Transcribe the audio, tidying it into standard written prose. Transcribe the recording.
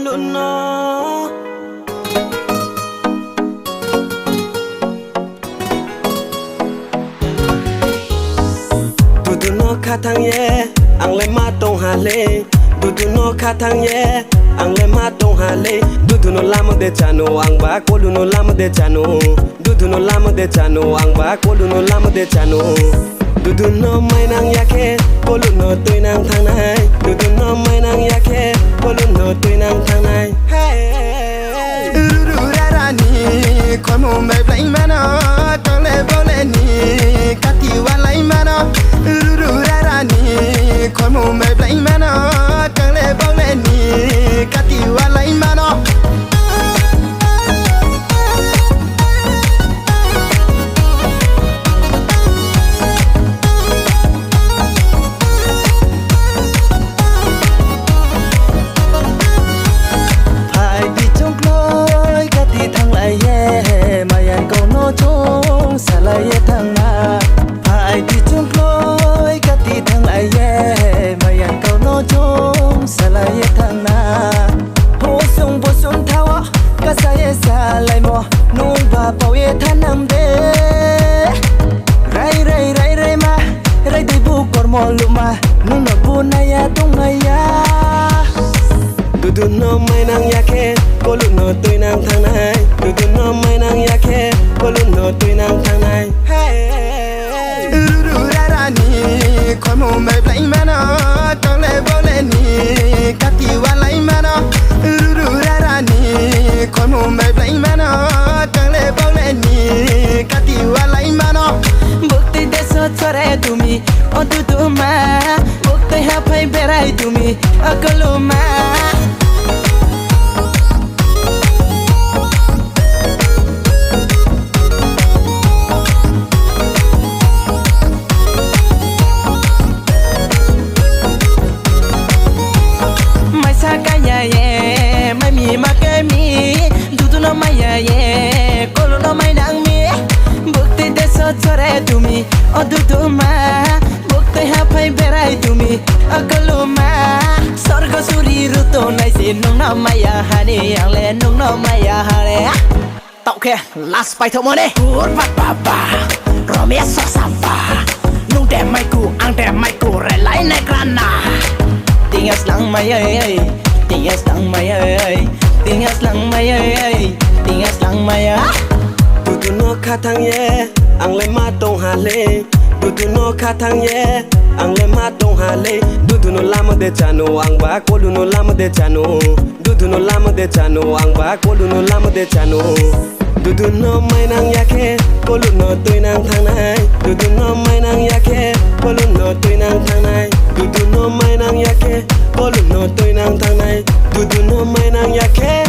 Bodol no katang ye ang le matong hale dudu no katang ye ang le matong hale dudu no lama de chano ang ba kolu no lama de chano dudu no lama de chano ang ba kolu no lama de chano dudu no mai nang yake kolu no tui nang thang nai dudu no mai nang yake kolu no tui nang thang nai hey ru ra ra ni kon mo mai play mana tong le bo le ni kati wa lai mana ru ra ra ni kon mo mai play mana tong le bo le ni kati wa lai mana chung salai thang na phải đi chung lối cắt đi thang lại ye mày ăn câu nó chung salai thang na vô sung thao cả sai sa lại mò nung và bao ye than nam đê rai ma rai đi bu còn mò lụm mà nung nó bu na ya tung na ya dudu no mai nang yake kolu no tui nang thang nai dudu no mai nang yake kolu no tui nang thang nai hey ru ra ra ni kon mo mai play mana tong le bo le ni kati wa lai mana ru ra ra ni kon mo mai play mana tong le bo le ni kati wa lai mana bukti desa chore tumi o dudu ma bukti hapai berai tumi akaluma chore tumi odudu ma bukti hapai berai tumi akaluma sorga suri ruto nai si nung na maya hani yang le nung na maya hare tau khe last pai thau mo ne pur pa pa pa romia so samba nung de mai ku ang de mai ku re lai ne krana tingas lang mai ai tingas lang mai ai tingas lang mai ai tingas lang mai dudu no katang ye ang le matong hale dudu no katang ye ang le matong hale dudu no lama de chano ang ba kolu no lama de chano dudu no lama de chano ang ba kolu no lama de chano dudu no mai nang yake kolu no tui nang thang nai dudu no mai nang yake kolu no tui nang thang nai dudu no mai nang yake kolu no tui nang thang nai dudu no mai nang yake